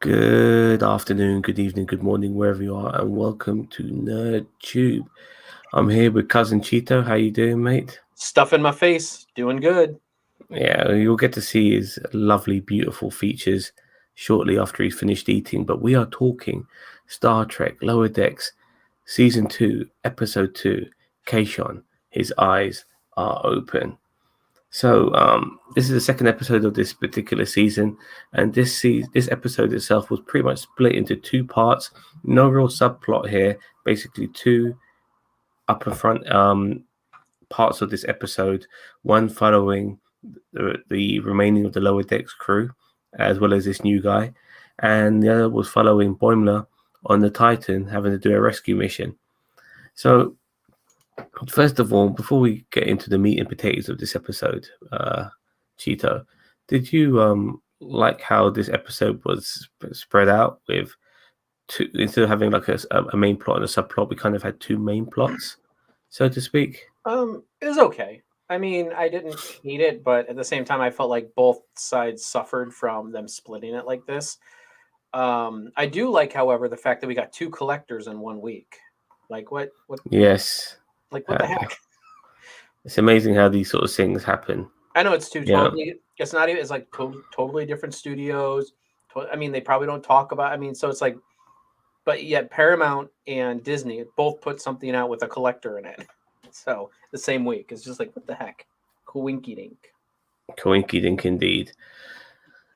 Good afternoon, good evening, good morning, wherever you are, and welcome to NerdTube. I'm here with cousin Cheeto. How you doing, mate? Stuff in my face, doing good. Yeah, you'll get to see his lovely, beautiful features shortly after he's finished eating. But we are talking Star Trek Lower Decks, Season 2, Episode 2, Kaishon. His eyes are open. So this is the second episode of this particular season, and this episode itself was pretty much split into two parts. No real subplot here. Basically, two upper front parts of this episode. One following the remaining of the lower decks crew, as well as this new guy, and the other was following Boimler on the Titan, having to do a rescue mission. So first of all, before we get into the meat and potatoes of this episode, Cheeto, did you like how this episode was spread out with two, instead of having like a main plot and a subplot, we kind of had two main plots, so to speak? It was okay. I mean, I didn't hate it, but at the same time, I felt like both sides suffered from them splitting it like this. I do like, however, the fact that we got two collectors in 1 week. Like what, Yes. what the heck? It's amazing how these sort of things happen. I know it's two Yeah. totally. It's not even. It's like totally different studios. I mean, they probably don't talk about. I mean, so it's like, but yet Paramount and Disney both put something out with a collector in it. So the same week, it's just like what the heck, coinky dink. Coinky dink indeed.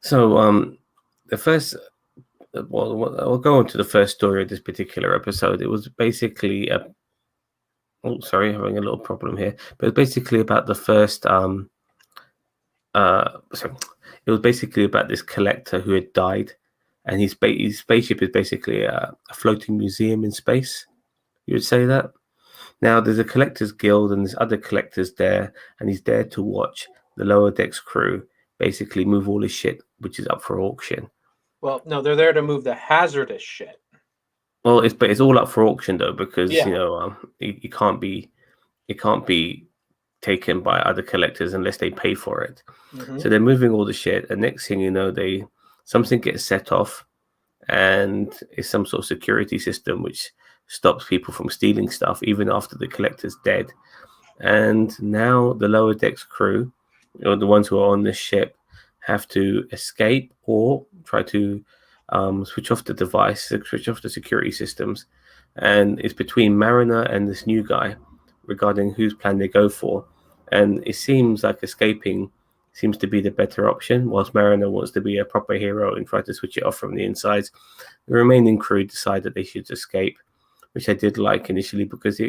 So the first, well, I'll go on to the first story of this particular episode. It was basically sorry, having a little problem here, but it's basically about the first sorry, it was basically about this collector who had died, and his spaceship is basically a floating museum in space. You would say that. Now there's a collectors guild and there's other collectors there, and he's there to watch the lower decks crew basically move all his shit which is up for auction. Well, no, they're there to move the hazardous shit. Well, it's all up for auction though, because Yeah. it can't be taken by other collectors unless they pay for it. Mm-hmm. So they're moving all the shit, and next thing you know, something gets set off, and it's some sort of security system which stops people from stealing stuff even after the collector's dead. And now the lower decks crew, or the ones who are on this ship, have to escape or try to switch off the device, switch off the security systems. And it's between Mariner and this new guy regarding whose plan they go for. And it seems like escaping seems to be the better option, whilst Mariner wants to be a proper hero and try to switch it off from the inside. The remaining crew decide that they should escape, which I did like initially because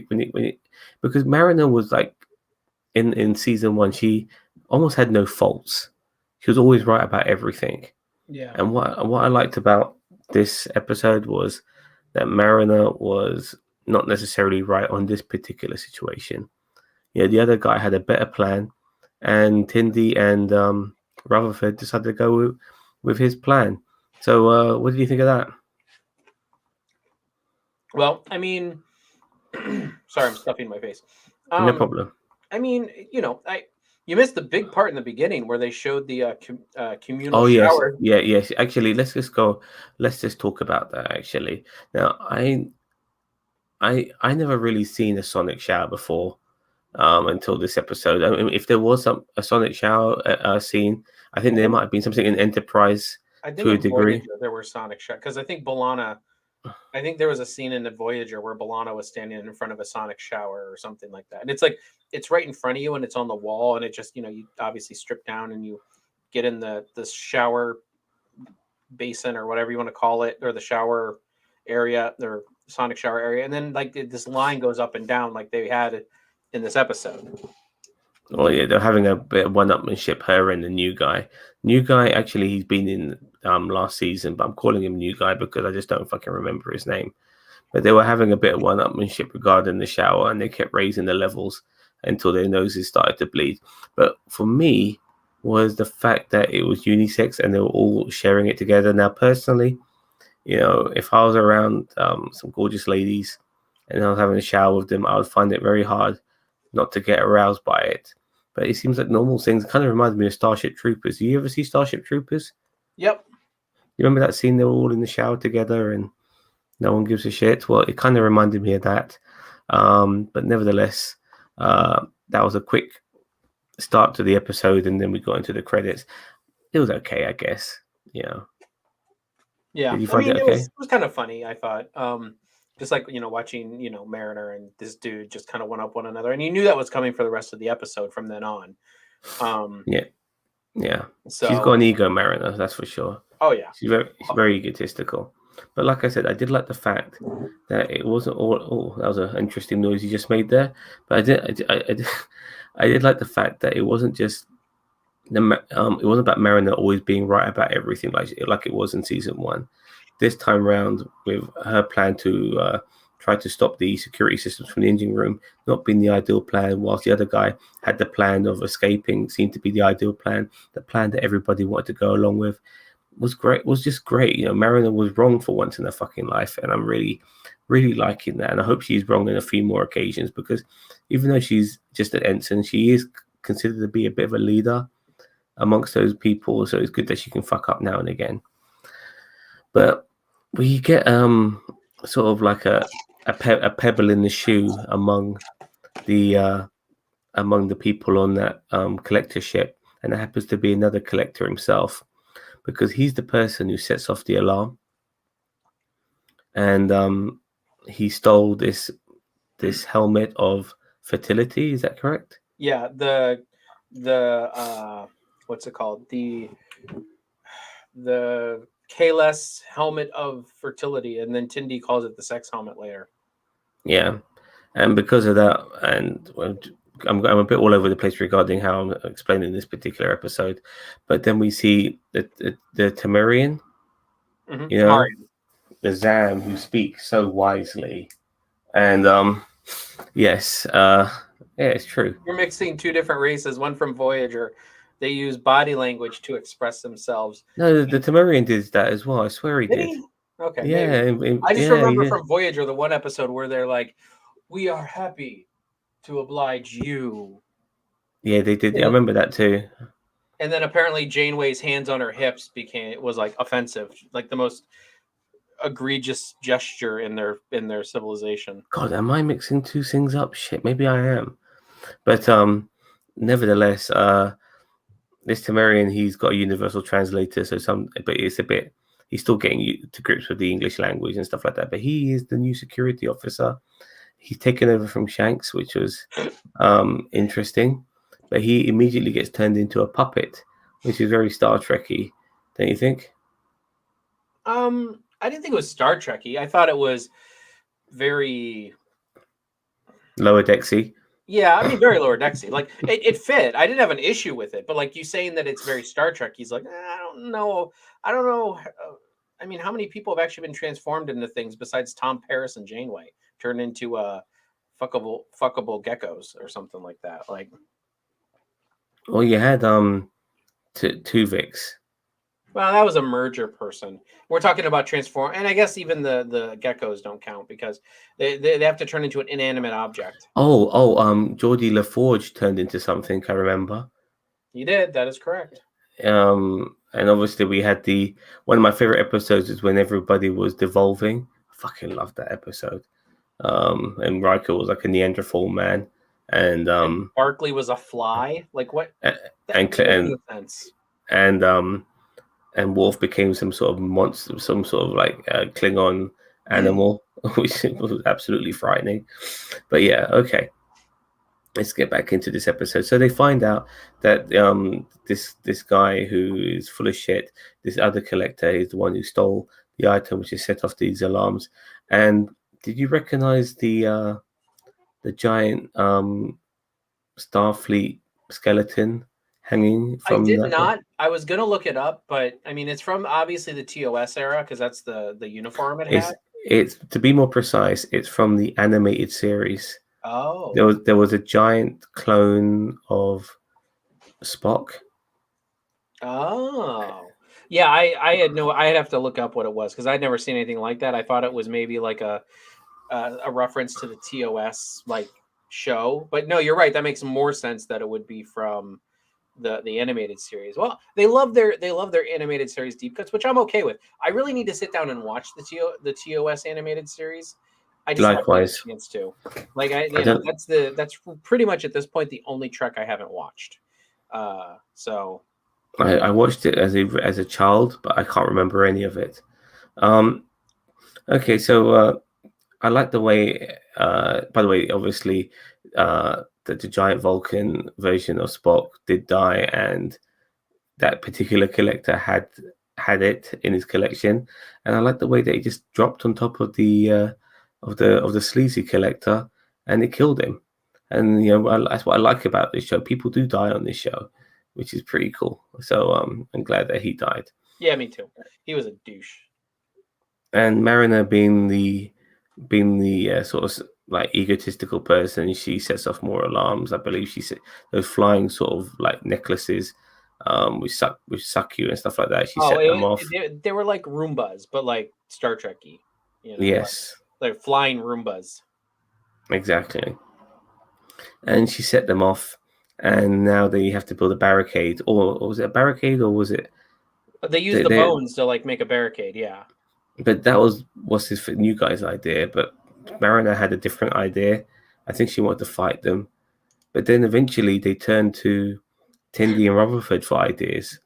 because Mariner was like in season one, she almost had no faults. She was always right about everything. Yeah. And what I liked about this episode was that Mariner was not necessarily right on this particular situation. Yeah, the other guy had a better plan, and Tindy and Rutherford decided to go with his plan. So, what do you think of that? Well, I mean, sorry, I'm stuffing my face. No problem. I mean, you missed the big part in the beginning where they showed the communal Oh yes, shower. yes. Actually, let's just go. Let's just talk about that. Actually, now I never really seen a sonic shower before until this episode. I mean, if there was a sonic shower scene, I think there might have been something in Enterprise I think to a in degree. Voyager there were sonic shower because I think B'Elanna. I think there was a scene in the Voyager where B'Elanna was standing in front of a sonic shower or something like that, and it's like it's right in front of you and it's on the wall, and it just you obviously strip down and you get in the shower basin or whatever you want to call it, or the shower area or sonic shower area, and then like this line goes up and down like they had in this episode. Oh yeah, they're having a bit of one-upmanship, her and the new guy. New guy, actually, he's been in last season, but I'm calling him new guy because I just don't fucking remember his name. But they were having a bit of one-upmanship regarding the shower, and they kept raising the levels until their noses started to bleed. But for me, was the fact that it was unisex and they were all sharing it together. Now, personally, if I was around some gorgeous ladies and I was having a shower with them, I would find it very hard not to get aroused by it. But it seems like normal things. It kind of reminds me of Starship Troopers. Do you ever see Starship Troopers? Yep. You remember that scene? They were all in the shower together, and no one gives a shit. Well, it kind of reminded me of that. But nevertheless, that was a quick start to the episode, and then we got into the credits. It was okay, I guess. Yeah. Yeah, Did you I find mean, it it okay? was kind of funny. I thought, just like watching Mariner and this dude just kind of one up one another, and you knew that was coming for the rest of the episode from then on. Yeah, yeah. She's got So, an ego, Mariner. That's for sure. oh yeah, She's very egotistical. But like I said, I did like the fact that it wasn't all. Oh, that was an interesting noise you just made there. But I did like the fact that it wasn't just it wasn't about Mariner always being right about everything like it was in season 1. This time round, with her plan to try to stop the security systems from the engine room not being the ideal plan, whilst the other guy had the plan of escaping, seemed to be the ideal plan, the plan that everybody wanted to go along with, was great. Was just great. Mariner was wrong for once in her fucking life, and I'm really, really liking that. And I hope she's wrong on a few more occasions, because even though she's just an ensign, she is considered to be a bit of a leader amongst those people. So it's good that she can fuck up now and again. But we get sort of like a pebble in the shoe among the people on that collector ship, and it happens to be another collector himself, because he's the person who sets off the alarm, and he stole this helmet of fertility. Is that correct? yeah. The what's it called? The Kahless helmet of fertility, and then Tindy calls it the sex helmet later. Yeah, and because of that, and I'm a bit all over the place regarding how I'm explaining this particular episode, but then we see the Temerian, Tamarian. the Zam, who speaks so wisely, and yes, yeah, it's true. You're mixing two different races. One from Voyager, they use body language to express themselves. No, the Temerian did that as well. I swear he Did did. he? Okay, Yeah, maybe. I just yeah, remember he from Voyager the one episode where they're like, "We are happy to oblige you." yeah, they did. I remember that too. And then apparently Janeway's hands on her hips was like offensive, like the most egregious gesture in their civilization. God, am I mixing two things up? Shit, maybe I am. But nevertheless, this Temerian, he's got a universal translator, but it's a bit. He's still getting to grips with the English language and stuff like that. But he is the new security officer. He's taken over from Shanks, which was interesting. But he immediately gets turned into a puppet, which is very Star Trekky, don't you think? I didn't think it was Star Trekky. I thought it was very Lower Decksy. Yeah, I mean, very Lower Decksy. Like it fit. I didn't have an issue with it, but like you saying that it's very Star Trek, he's like, I don't know. I mean, how many people have actually been transformed into things besides Tom Paris and Janeway, turned into fuckable geckos or something like that? Like, well, you had Tuvix. well, that was a merger person. We're talking about transform, and I guess even the geckos don't count because they have to turn into an inanimate object. Geordi LaForge turned into something. I remember. He did. That is correct. And obviously we had one of my favorite episodes is when everybody was devolving. I fucking loved that episode. And Riker was like a Neanderthal man, and Barclay was a fly. Like what? And Worf became some sort of monster, some sort of like Klingon animal, which was absolutely frightening. But yeah, okay. Let's get back into this episode. So they find out that this guy who is full of shit, this other collector, is the one who stole the item, which has set off these alarms. And did you recognize the giant Starfleet skeleton hanging from? I did not. I was gonna look it up, but I mean, it's from obviously the TOS era because that's the uniform it had. It's to be more precise, it's from the animated series. Oh, there was a giant clone of Spock. Oh, yeah. I'd have to look up what it was because I'd never seen anything like that. I thought it was maybe like a reference to the TOS like show, but no, you're right. That makes more sense that it would be from the animated series. Well, they love their animated series deep cuts, which I'm okay with. I really need to sit down and watch the TOS animated series. I just haven't had a Likewise, chance to. Like I don't. that's pretty much at this point the only Trek I haven't watched. So I watched it as a child, but I can't remember any of it. Okay, so I like the way. By the way, obviously, the giant Vulcan version of Spock did die, and that particular collector had it in his collection, and I like the way that he just dropped on top of the sleazy collector, and it killed him. And that's what I like about this show. People do die on this show, which is pretty cool. So I'm glad that he died. yeah, me too. He was a douche. And Mariner being the sort of like egotistical person, she sets off more alarms. I believe she said those flying sort of like necklaces, which suck you and stuff like that. She set them off. They were like Roombas, but like Star Trek-y. Yes, like flying Roombas. exactly. And she set them off, and now they have to build a barricade, or was it a barricade, or was it? They used the bones to like make a barricade, yeah. But that was this new guy's idea. But Mariner had a different idea. I think she wanted to fight them, but then eventually they turned to Tendi and Rutherford for ideas,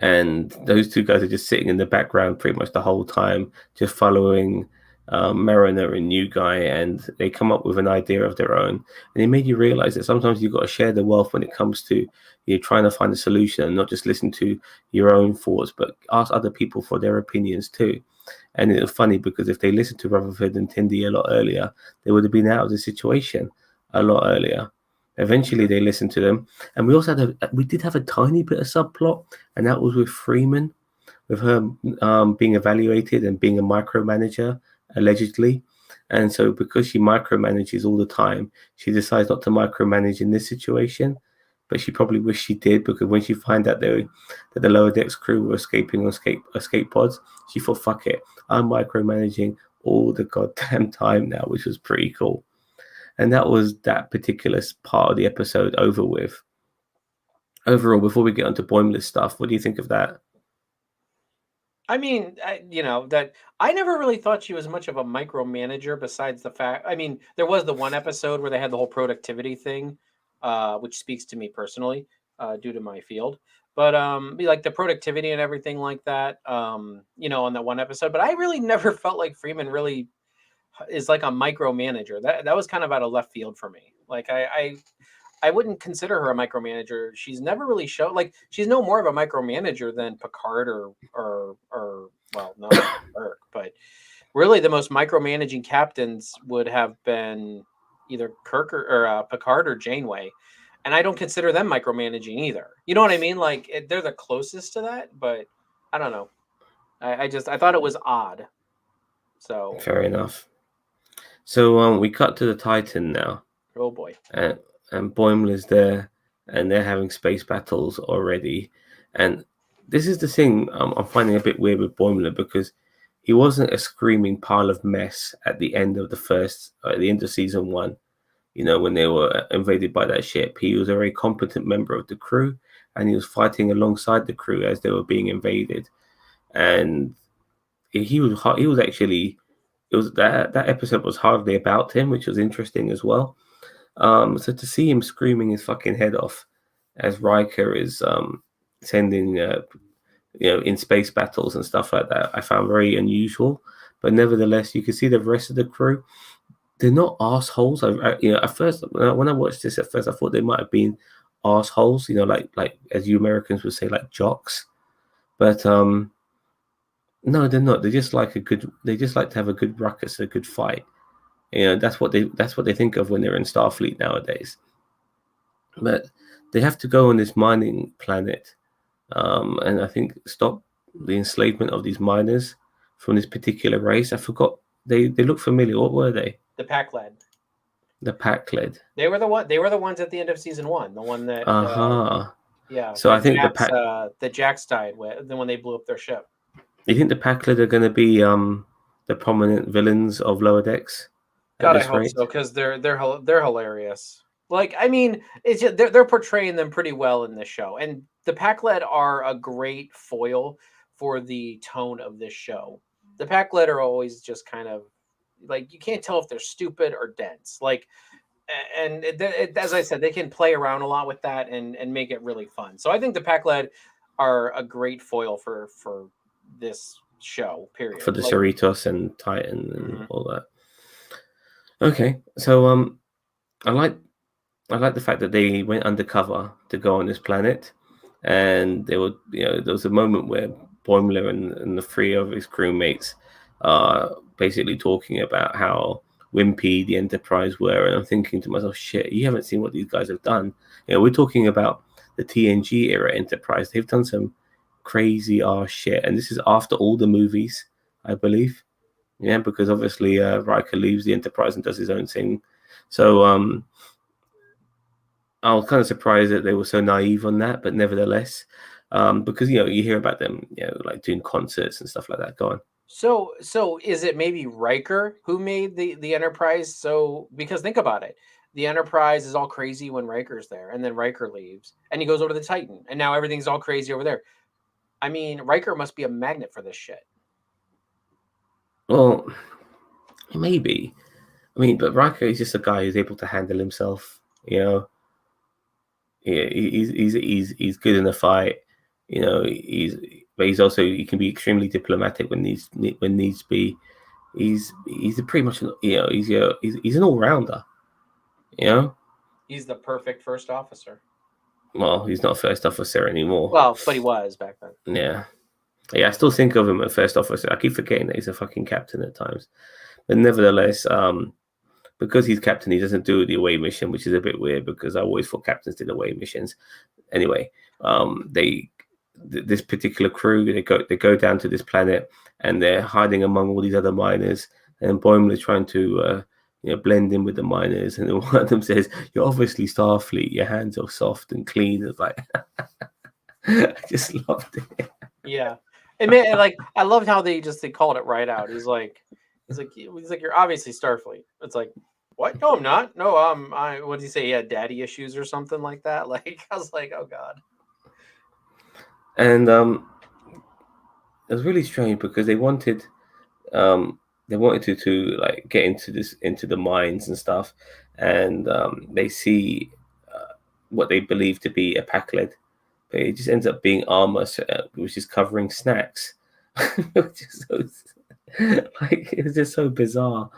and those two guys are just sitting in the background pretty much the whole time, just following Mariner and New Guy, and they come up with an idea of their own. And it made you realize that sometimes you've got to share the wealth when it comes to you're trying to find a solution, and not just listen to your own thoughts, but ask other people for their opinions too. And it was funny because if they listened to Rutherford and Tendi a lot earlier, they would have been out of the situation a lot earlier. Eventually, they listened to them, and we did have a tiny bit of subplot, and that was with Freeman, with her being evaluated and being a micromanager allegedly. And so because she micromanages all the time, she decides not to micromanage in this situation, but she probably wished she did, because when she found out that the lower decks crew were escaping on escape pods, she thought, fuck it, I'm micromanaging all the goddamn time now, which was pretty cool. And that was that particular part of the episode over with. Overall, before we get onto Boimler stuff, what do you think of that? I mean, that I never really thought she was much of a micromanager, besides the fact, I mean, there was the one episode where they had the whole productivity thing, which speaks to me personally, due to my field. But like the productivity and everything like that, on that one episode. But I really never felt like Freeman really is like a micromanager. That was kind of out of left field for me. Like I wouldn't consider her a micromanager. She's never really shown, like, she's no more of a micromanager than Picard or well, not Kirk, but really the most micromanaging captains would have been either Kirk or Picard or Janeway. And I don't consider them micromanaging either. You know what I mean? Like they're the closest to that, but I don't know. I thought it was odd. So fair enough. So we cut to the Titan now. Oh boy. And Boimler's there, and they're having space battles already. And this is the thing I'm finding a bit weird with Boimler, because he wasn't a screaming pile of mess at the end of season 1. When they were invaded by that ship, he was a very competent member of the crew, and he was fighting alongside the crew as they were being invaded. And he was actually, it was that episode was hardly about him, which was interesting as well. So to see him screaming his fucking head off as Riker is sending, in space battles and stuff like that, I found very unusual. But nevertheless, you can see the rest of the crew. They're not assholes. At first, when I watched this, I thought they might have been assholes. Like as you Americans would say, like jocks. But no, they're not. They just like to have a good ruckus, a good fight. That's what they think of when they're in Starfleet nowadays. But they have to go on this mining planet, and I think stop the enslavement of these miners from this particular race. I forgot. They look familiar. What were they? The Pakled. The Pakled. They were the ones at the end of season 1. The one that. Yeah. So I think the Jax died with when they blew up their ship. You think the Pakled are going to be the prominent villains of Lower Decks? God, I hope so, because they're hilarious. Like, I mean, it's just, they're portraying them pretty well in this show, and the Pac-Led are a great foil for the tone of this show. The Pac-Led are always just kind of like you can't tell if they're stupid or dense. Like, and as I said, they can play around a lot with that and make it really fun. So I think the Pac-Led are a great foil for this show. Period. for the Like, Cerritos and Titan and mhm. all that. Okay, so I like I like the fact that they went undercover to go on this planet, and they were, there was a moment where Boimler and the three of his crewmates are basically talking about how wimpy the Enterprise were, and I'm thinking to myself, shit, you haven't seen what these guys have done. We're talking about the TNG era Enterprise. They've done some crazy ass shit, and this is after all the movies, I believe. Yeah, because obviously Riker leaves the Enterprise and does his own thing. So I was kind of surprised that they were so naive on that, but nevertheless, because you hear about them, like doing concerts and stuff like that. Go on. So is it maybe Riker who made the Enterprise? So because think about it, the Enterprise is all crazy when Riker's there, and then Riker leaves, and he goes over to the Titan, and now everything's all crazy over there. I mean, Riker must be a magnet for this shit. Well, maybe. I mean, but Riker is just a guy who's able to handle himself. Yeah, he's good in a fight. But he's also, he can be extremely diplomatic when needs to be. He's pretty much he's an all rounder. He's the perfect first officer. Well, he's not a first officer anymore. Well, but he was back then. Yeah. I still think of him as first officer. I keep forgetting that he's a fucking captain at times. But nevertheless, because he's captain, he doesn't do the away mission, which is a bit weird because I always thought captains did away missions. Anyway, this particular crew, they go down to this planet and they're hiding among all these other miners, and Boimler's trying to blend in with the miners, and then one of them says, "You're obviously Starfleet. Your hands are soft and clean." It's like I just loved it. Yeah, it made like I loved how they called it right out. He's like, you're obviously Starfleet. It's like, what? No, I'm not. No, what did he say? He had daddy issues or something like that. Like, I was like, oh god. And it was really strange because they wanted to like get into the mines and stuff, and they see what they believe to be a Pac-Led, but it just ends up being armor, which is covering snacks, which is so, like, it was just so bizarre,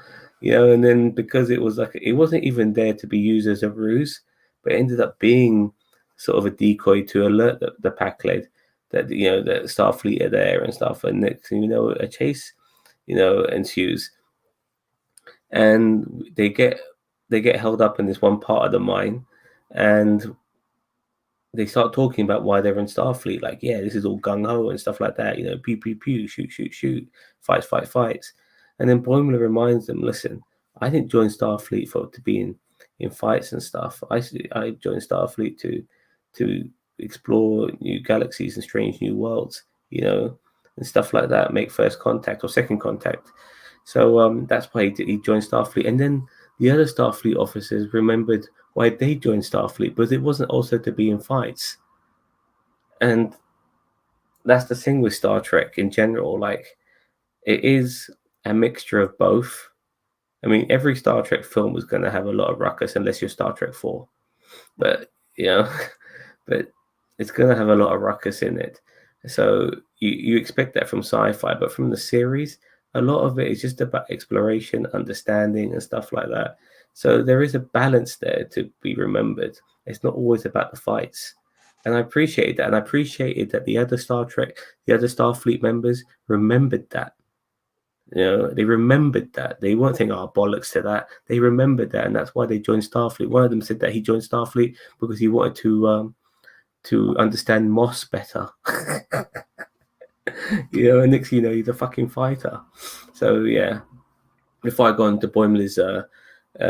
And then because it was like, it wasn't even there to be used as a ruse, but it ended up being sort of a decoy to alert the Pac-Led that that Starfleet are there and stuff, and next thing you know, a chase ensues, and they get held up in this one part of the mine, and they start talking about why they're in Starfleet, like, yeah, this is all gung-ho and stuff like that, pew pew pew, shoot shoot shoot, fights, and then Boimler reminds them, listen, I didn't join Starfleet to be in fights and stuff. I joined Starfleet to explore new galaxies and strange new worlds, and stuff like that, make first contact or second contact. So that's why he joined Starfleet. And then the other Starfleet officers remembered why they joined Starfleet, but it wasn't also to be in fights. And that's the thing with Star Trek in general. Like, it is a mixture of both. I mean, every Star Trek film is going to have a lot of ruckus unless you're Star Trek 4. But, but it's going to have a lot of ruckus in it. So you expect that from sci-fi, but from the series, a lot of it is just about exploration, understanding, and stuff like that. So there is a balance there to be remembered. It's not always about the fights. And I appreciated that. And I appreciated that the other Starfleet members remembered that. They remembered that. They weren't thinking, oh, bollocks to that. They remembered that. And that's why they joined Starfleet. One of them said that he joined Starfleet because he wanted to understand Moss better. And next thing you know, he's a fucking fighter. So yeah, before I go on to Boimler's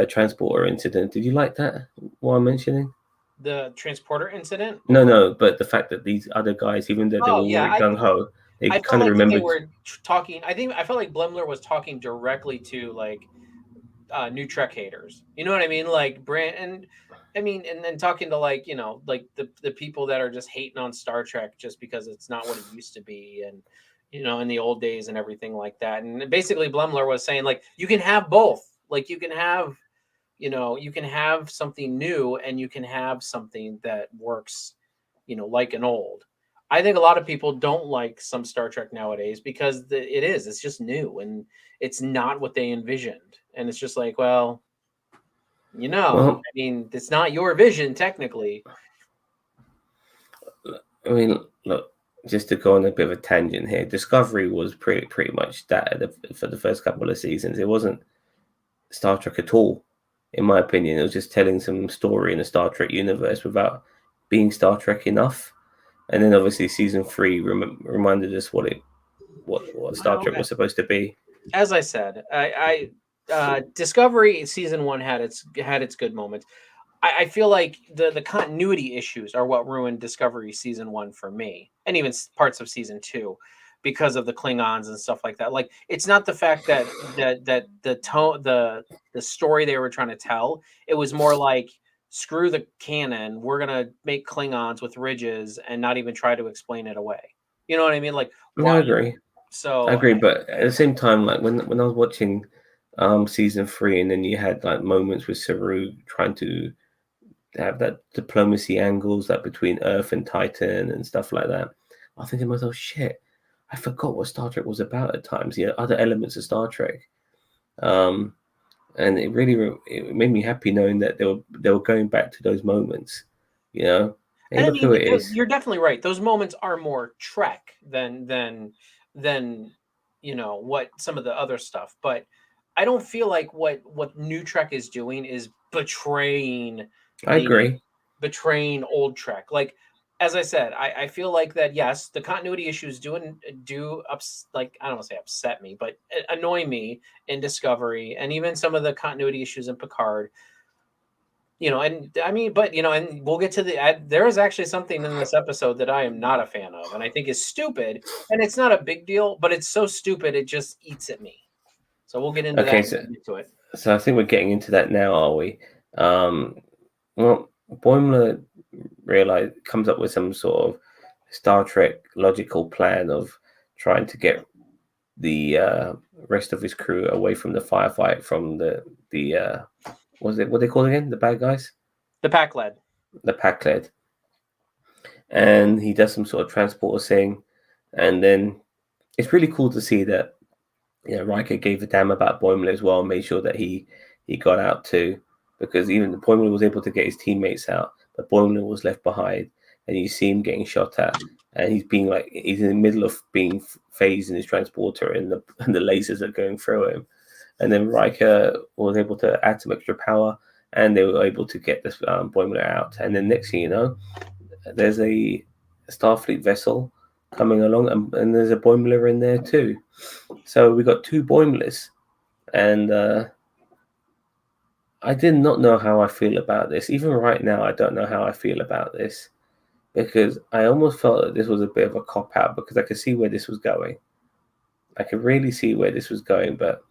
transporter incident, did you like that? What I'm mentioning? The transporter incident? No, but the fact that these other guys, even though they were gung ho, they kind of remembered. They were talking. I felt like Boimler was talking directly to like New Trek haters. You know what I mean? Like Brand I mean, and then talking to like, like the people that are just hating on Star Trek just because it's not what it used to be, and in the old days and everything like that. And basically Blumler was saying like you can have both. Like you can have, you can have something new and you can have something that works, like an old. I think a lot of people don't like some Star Trek nowadays because it's just new and it's not what they envisioned. And it's just like, well, Well, I mean, it's not your vision technically. I mean, look, just to go on a bit of a tangent here, Discovery was pretty much that for the first couple of seasons. It wasn't Star Trek at all, in my opinion. It was just telling some story in the Star Trek universe without being Star Trek enough. And then obviously season 3 reminded us what Star Trek was supposed to be. As I said, I Discovery season 1 had its good moments. I feel like the continuity issues are what ruined Discovery season 1 for me, and even parts of season 2, because of the Klingons and stuff like that. Like, it's not the fact that the tone, the story they were trying to tell. It was more like, screw the canon. We're gonna make Klingons with ridges and not even try to explain it away. You know what I mean? Like, why? I agree. So I agree, but at the same time, like when I was watching season 3, and then you had like moments with Saru trying to have that diplomacy angles, that between Earth and Titan and stuff like that. I think to myself, shit, I forgot what Star Trek was about at times. Other elements of Star Trek, and it made me happy knowing that they were going back to those moments. And look who it is. You're definitely right. Those moments are more Trek than what some of the other stuff. But I don't feel like what New Trek is doing is betraying. I agree. Betraying old Trek. Like, as I said, I feel like that, yes, the continuity issues do like, I don't want to say upset me, but annoy me in Discovery, and even some of the continuity issues in Picard. And I mean, but and we'll get to there is actually something in this episode that I am not a fan of, and I think is stupid, and it's not a big deal, but it's so stupid it just eats at me. So we'll get into that. So I think we're getting into that now, are we? Well, Boimler comes up with some sort of Star Trek logical plan of trying to get the rest of his crew away from the firefight, from the what they call again? The bad guys? The Pakled. The Pakled. And he does some sort of transporter thing, and then it's really cool to see that Riker gave a damn about Boimler as well, and made sure that he got out too, because even Boimler was able to get his teammates out, but Boimler was left behind, and you see him getting shot at, and he's in the middle of being phased in his transporter, and the lasers are going through him. And then Riker was able to add some extra power, and they were able to get this Boimler out. And then next thing you know, there's a Starfleet vessel coming along, and there's a Boimler in there too. So we got 2 Boimlers, and I did not know how I feel about this. Even right now, I don't know how I feel about this, because I almost felt that this was a bit of a cop-out, because I could see where this was going. I could really see where this was going, but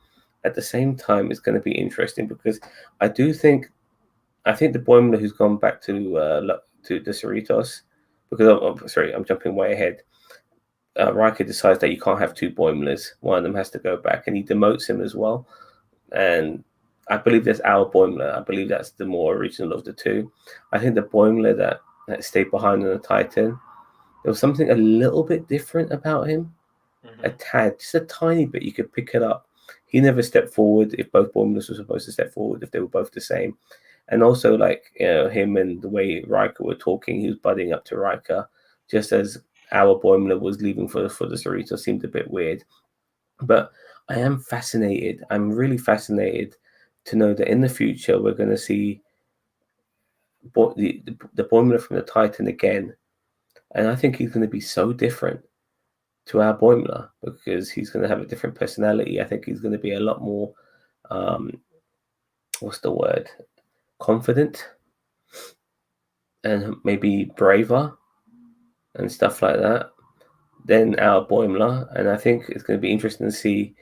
at the same time, it's going to be interesting, because I think the Boimler who's gone back to the Cerritos, because I'm jumping way ahead. Riker decides that you can't have 2 Boimlers. One of them has to go back, and he demotes him as well. And I believe there's our Boimler. I believe that's the more original of the 2. I think the Boimler that stayed behind on the Titan, there was something a little bit different about him. Mm-hmm. A tad, just a tiny bit. You could pick it up. He never stepped forward if both Boimlers were supposed to step forward, if they were both the same. And also, him and the way Riker were talking, he was budding up to Riker, just as our Boimler was leaving for the Cerritos. Seemed a bit weird. But I am fascinated. I'm really fascinated to know that in the future we're going to see the Boimler from the Titan again. And I think he's going to be so different to our Boimler, because he's going to have a different personality. I think he's going to be a lot more, what's the word? Confident, and maybe braver and stuff like that than our Boimler. And I think it's going to be interesting to see.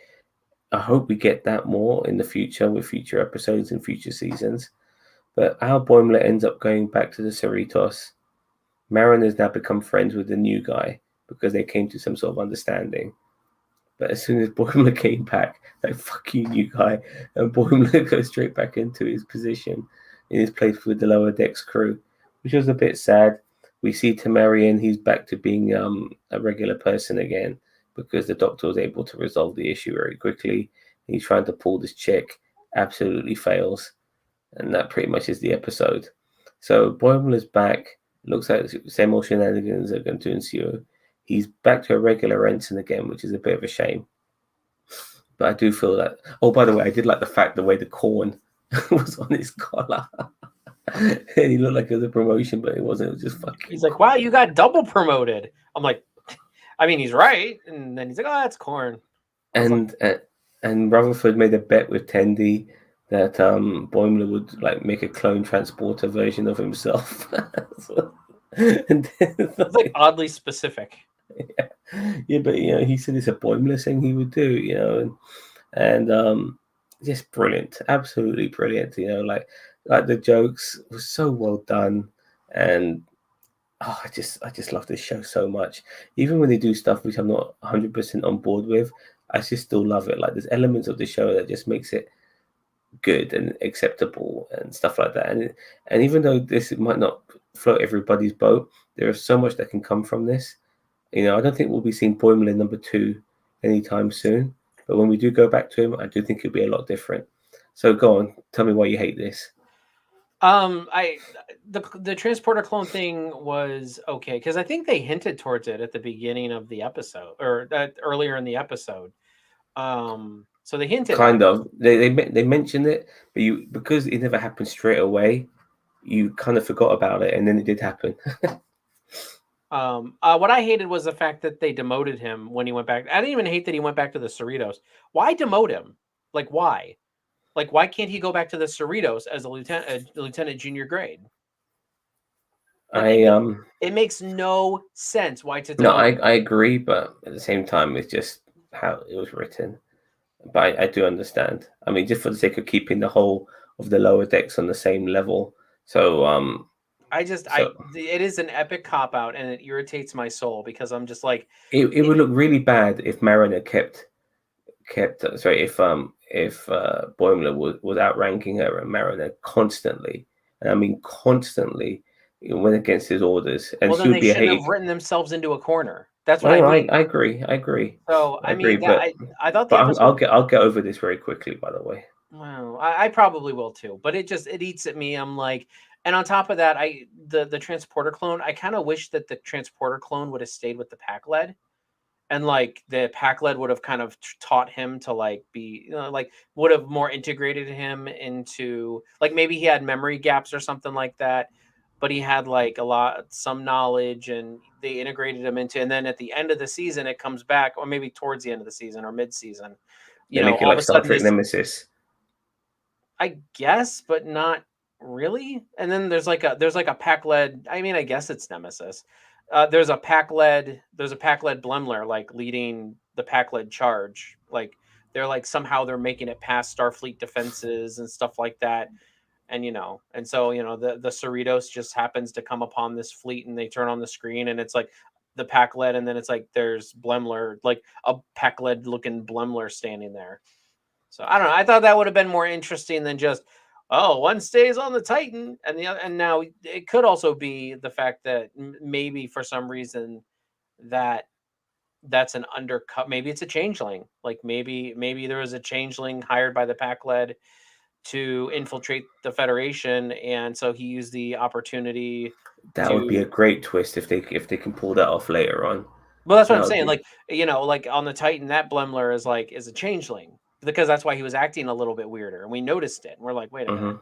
I hope we get that more in the future with future episodes and future seasons. But how Boimler ends up going back to the Cerritos, Marin has now become friends with the new guy because they came to some sort of understanding. But as soon as Boimler came back, like, fuck you, new guy. And Boimler goes straight back into his position in his place with the lower decks crew, which was a bit sad. We see Tamarian, he's back to being a regular person again because the doctor was able to resolve the issue very quickly. He's trying to pull this chick, absolutely fails. And that pretty much is the episode. So Boimler's back. Looks like the same old shenanigans are going to ensue. He's back to a regular ensign again, which is a bit of a shame. But I do feel that. Oh, by the way, I did like the way the corn was on his collar. And he looked like it was a promotion, but it wasn't. It was just fucking. He's like, wow, you got double promoted. I'm like, I mean, he's right. And then he's like, oh, that's corn. And Rutherford made a bet with Tendi that Boimler would like make a clone transporter version of himself. And then, it's like oddly specific. Yeah, but he said it's a Boimler thing he would do, and just brilliant, absolutely brilliant. Like the jokes were so well done, and I just love this show so much. Even when they do stuff which I'm not 100% on board with, I just still love it. Like there's elements of the show that just makes it good and acceptable and stuff like that. And even though this might not float everybody's boat, there is so much that can come from this. I don't think we'll be seeing Boimler number 2 anytime soon. But when we do go back to him, I do think it'll be a lot different. So go on, tell me why you hate this. The transporter clone thing was okay because I think they hinted towards it at the beginning of the episode or earlier in the episode. So they hinted. Kind of. They mentioned it, but because it never happened straight away, you kind of forgot about it, and then it did happen. What I hated was the fact that they demoted him when he went back. I didn't even hate that he went back to the Cerritos. Why demote him? Like, why? Like, why can't he go back to the Cerritos as a lieutenant junior grade? It makes no sense why to demote. No, I agree, but at the same time, it's just how it was written. But I do understand. I mean, just for the sake of keeping the whole of the lower decks on the same level. So it is an epic cop out, and it irritates my soul because I'm just like it would look really bad if Mariner kept if Boimler was outranking her and Mariner constantly, and I mean constantly, went against his orders, and well, then they shouldn't have written themselves into a corner. That's what I mean. I agree. So I agree, but I thought I'll get over this very quickly. By the way, well, I probably will too. But it eats at me. I'm like, and on top of that, the transporter clone. I kind of wish that the transporter clone would have stayed with the pack lead, and like the pack lead would have kind of taught him to like be, like would have more integrated him into like maybe he had memory gaps or something like that. But he had like some knowledge, and they integrated him into. And then at the end of the season, it comes back, or maybe towards the end of the season or mid-season. All of a sudden, Star Trek Nemesis. I guess, but not really. And then there's like a pack led. I mean, I guess it's Nemesis. There's a pack led Blemler like leading the pack led charge. Like they're like somehow they're making it past Starfleet defenses and stuff like that. And and so the Cerritos just happens to come upon this fleet, and they turn on the screen, and it's like the pack lead, and then it's like there's Blemler, like a pack lead looking Blemler standing there. So I don't know. I thought that would have been more interesting than just one stays on the Titan, and the other. And now it could also be the fact that maybe for some reason that's an undercut. Maybe it's a changeling. Like maybe there was a changeling hired by the pack lead to infiltrate the Federation, and so he used the opportunity. That would be a great twist if they can pull that off later on. Well, that's what I'm saying. Like like on the Titan, that Blemler is a changeling because that's why he was acting a little bit weirder, and we noticed it. And we're like, wait a minute.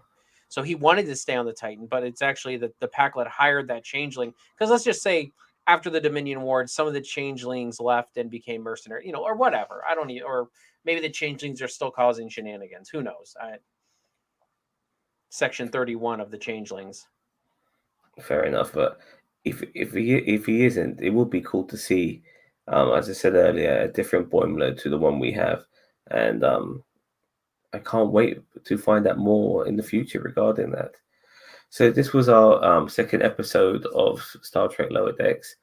So he wanted to stay on the Titan, but it's actually that the Packlet hired that changeling because let's just say after the Dominion Wars, some of the changelings left and became mercenary, or whatever. I don't need, or maybe the changelings are still causing shenanigans. Who knows? Section 31 of the changelings. Fair enough, but if he isn't, it would be cool to see, as I said earlier, a different Boimler to the one we have, and I can't wait to find out more in the future regarding that. So this was our second episode of Star Trek Lower Decks.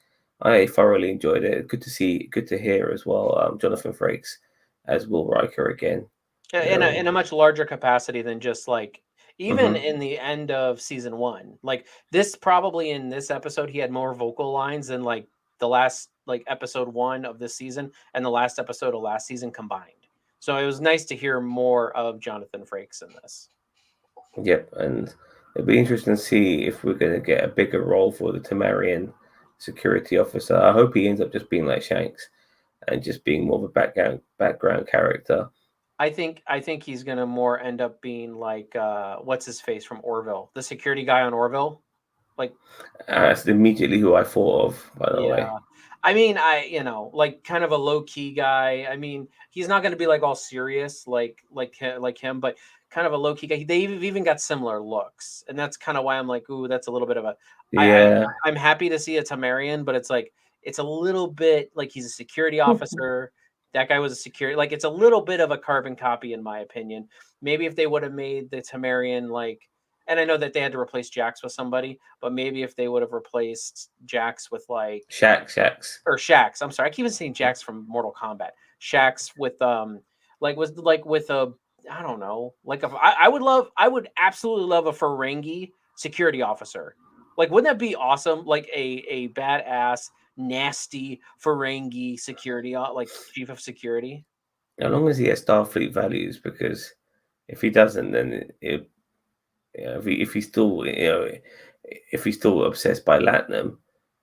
I thoroughly enjoyed it. Good to hear as well. Jonathan Frakes as Will Riker again. In a much larger capacity than just like even Mhm. in the end of season 1. Like this probably in this episode he had more vocal lines than like the last like episode 1 of this season and the last episode of last season combined. So it was nice to hear more of Jonathan Frakes in this. Yep, and it'll be interesting to see if we're going to get a bigger role for the Tamarian security officer. I hope he ends up just being like Shanks and just being more of a background character. I think he's gonna more end up being like what's his face from Orville, the security guy on Orville. Like That's immediately who I thought of, by the way. yeah. I mean, like kind of a low key guy. I mean, he's not going to be like all serious like him, but kind of a low key guy. They've even got similar looks, and that's kind of why I'm like, ooh, that's a little bit of a. Yeah. I'm happy to see a Tamarian, but it's like it's a little bit like he's a security officer. That guy was a security. Like it's a little bit of a carbon copy, in my opinion. Maybe if they would have made the Tamarian like. And I know that they had to replace Jax with somebody, but maybe if they would have replaced Jax with like Shax. or Shax. I'm sorry, I keep on saying Jax from Mortal Kombat. Shax with with a I don't know, like I would absolutely love a Ferengi security officer. Like, wouldn't that be awesome? Like a badass, nasty Ferengi security, like chief of security. As long as he has Starfleet values, because if he doesn't, then if he's still if he's still obsessed by Latinum,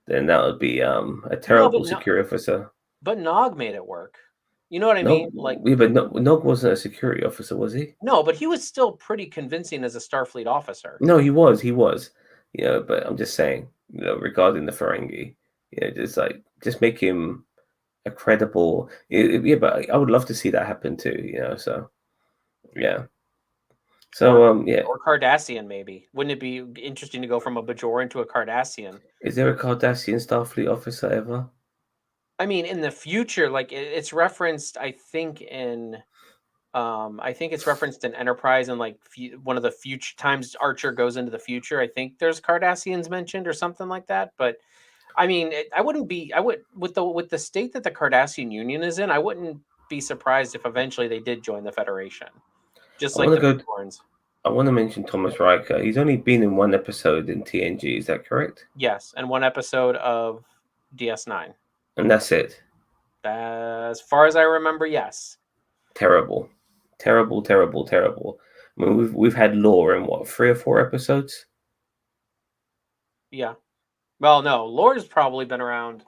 then that would be a No, terrible security officer. but Nog made it work. You know what I Nog, mean? Like, yeah, but Nog wasn't a security officer, was he? no, but he was still pretty convincing as a Starfleet officer. No, he was. He was. But I'm just saying, regarding the Ferengi, just make him a credible. Yeah, but I would love to see that happen too. So yeah. So yeah. Or Cardassian, maybe. Wouldn't it be interesting to go from a Bajoran to a Cardassian? Is there a Cardassian Starfleet officer ever? I mean, in the future, like it's referenced, I think it's referenced in Enterprise and like one of the future times Archer goes into the future. I think there's Cardassians mentioned or something like that. But I mean, I would with the state that the Cardassian Union is in, I wouldn't be surprised if eventually they did join the Federation, just like the Bajorans. I want to mention Thomas Riker. He's only been in one episode in TNG. Is that correct? Yes, and one episode of DS9. And that's it. As far as I remember, yes. Terrible. I mean, we've had Lore in what, 3 or 4 episodes? Yeah. Well, no, Lore's probably been around,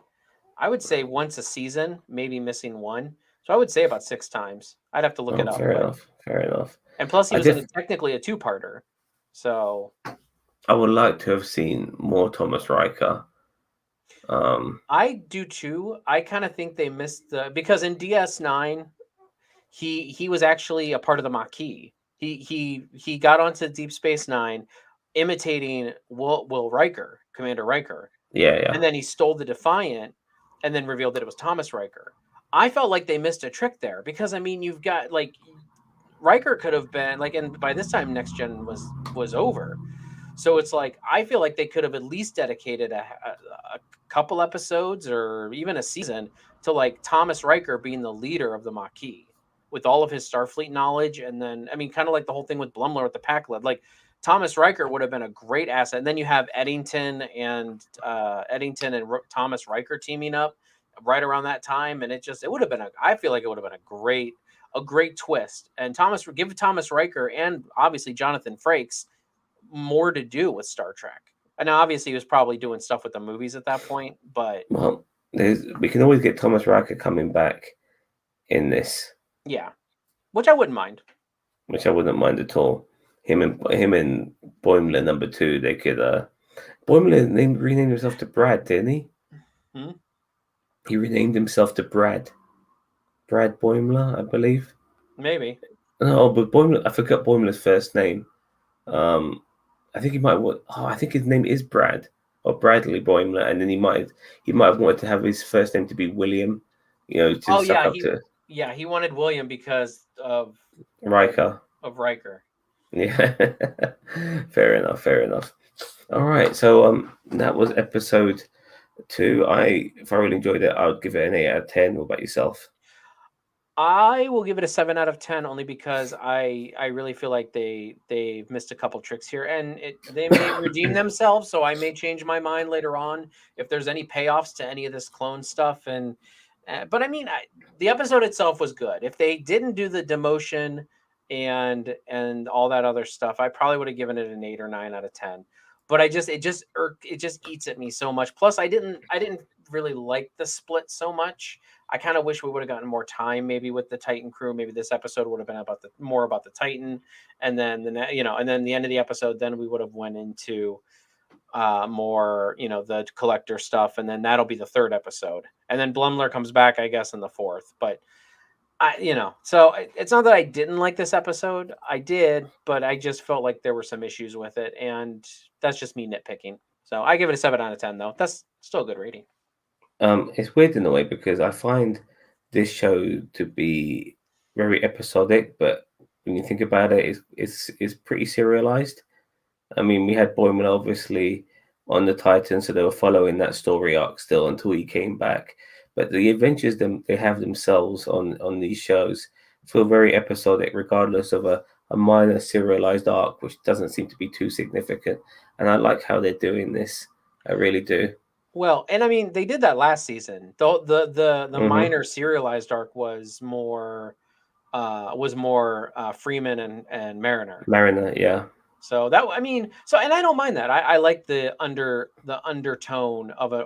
I would say once a season, maybe missing one. So I would say about 6 times. I'd have to look it up. Fair enough. And plus, he was technically a 2-parter. So I would like to have seen more Thomas Riker. I do too. I kind of think they missed because in DS9, he was actually a part of the Maquis. He got onto Deep Space Nine, imitating Will Riker, Commander Riker. Yeah. And then he stole the Defiant, and then revealed that it was Thomas Riker. I felt like they missed a trick there because I mean you've got like Riker could have been like, and by this time Next Gen was over. So it's like I feel like they could have at least dedicated a couple episodes or even a season to like Thomas Riker being the leader of the Maquis with all of his Starfleet knowledge, and then I mean, kind of like the whole thing with Blumler with the Pack Led. Like Thomas Riker would have been a great asset. And then you have Eddington and Thomas Riker teaming up right around that time, and it would have been I feel like it would have been a great twist. And give Thomas Riker and obviously Jonathan Frakes more to do with Star Trek. And obviously he was probably doing stuff with the movies at that point, but we can always get Thomas Riker coming back in this. Yeah, which I wouldn't mind. Which I wouldn't mind at all. Him and Boimler number 2. They could. Boimler renamed himself to Brad, didn't he? Hmm? He renamed himself to Brad. Brad Boimler, I believe. Maybe. No, but Boimler. I forgot Boimler's first name. I think I think his name is Brad or Bradley Boimler, and then he might have wanted to have his first name to be William. He wanted William because of Riker. Of Riker. Yeah, fair enough. All right, so that was episode 2. I thoroughly enjoyed it. I would give it an 8 out of 10. What about yourself? I will give it a 7 out of 10 only because I really feel like they've missed a couple tricks here, and they may redeem themselves. So I may change my mind later on if there's any payoffs to any of this clone stuff. And but I mean, the episode itself was good. If they didn't do the demotion and all that other stuff, I probably would have given it an 8 or 9 out of 10. But it just eats at me so much. Plus, I didn't really like the split so much. I kind of wish we would have gotten more time maybe with the Titan crew. Maybe this episode would have been about more about the Titan, and then and then the end of the episode, then we would have went into more, the collector stuff, and then that'll be the third episode. And then Blumler comes back, I guess, in the fourth. But so it's not that I didn't like this episode. I did, but I just felt like there were some issues with it, and that's just me nitpicking. So I give it a 7 out of 10 though. That's still a good rating. It's weird in a way because I find this show to be very episodic, but when you think about it, it's pretty serialized. I mean, we had Boimler obviously on the Titan, so they were following that story arc still until he came back. But the adventures they have themselves on these shows feel very episodic, regardless of a minor serialized arc, which doesn't seem to be too significant. And I like how they're doing this. I really do. Well, and I mean, they did that last season. The Hmm. minor serialized arc was more Freeman and Mariner. Mariner, yeah. So that I mean, and I don't mind that. I like the undertone of a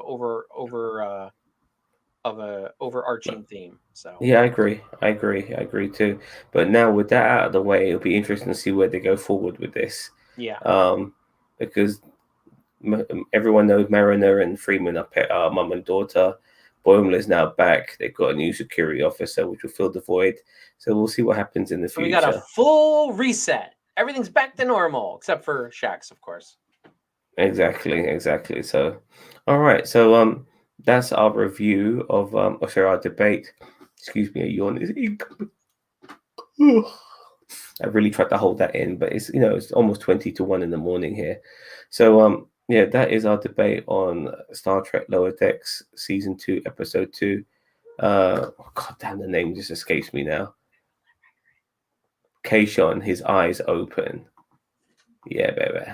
overarching theme. So Yeah, I agree. I agree too. But now with that out of the way, it'll be interesting to see where they go forward with this. yeah. Because everyone knows Mariner and Freeman are mum and daughter. Boimler's now back. They've got a new security officer, which will fill the void. So we'll see what happens in the So we future. got a full reset. Everything's back to normal, except for Shax, of course. Exactly. So, all right. So that's our review of our debate. Excuse me, a yawn is I really tried to hold that in, but it's almost 20 to 1 in the morning here. So yeah, that is our debate on Star Trek Lower Decks season 2, episode 2. God damn, the name just escapes me now. Kayshawn, his eyes open. Yeah, baby.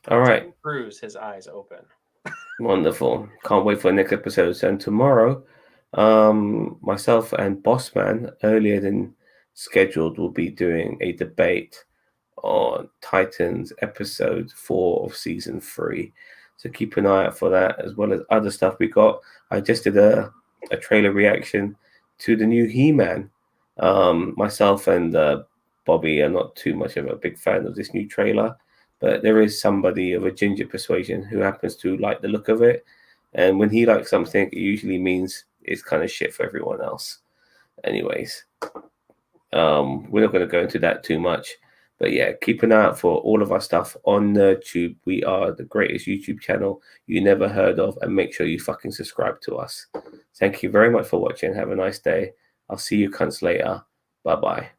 All right. Cruise, his eyes open. Wonderful. Can't wait for the next episode. And tomorrow, myself and Bossman, earlier than scheduled, will be doing a debate on Titans episode 4 of season 3. So keep an eye out for that, as well as other stuff we got. I just did a trailer reaction to the new He-Man. Myself and Bobby are not too much of a big fan of this new trailer, but there is somebody of a ginger persuasion who happens to like the look of it. And when he likes something, it usually means it's kind of shit for everyone else. Anyways, we're not going to go into that too much. But yeah, keep an eye out for all of our stuff on NerdTube. We are the greatest YouTube channel you never heard of, and make sure you fucking subscribe to us. Thank you very much for watching. Have a nice day. I'll see you cunts later. Bye-bye.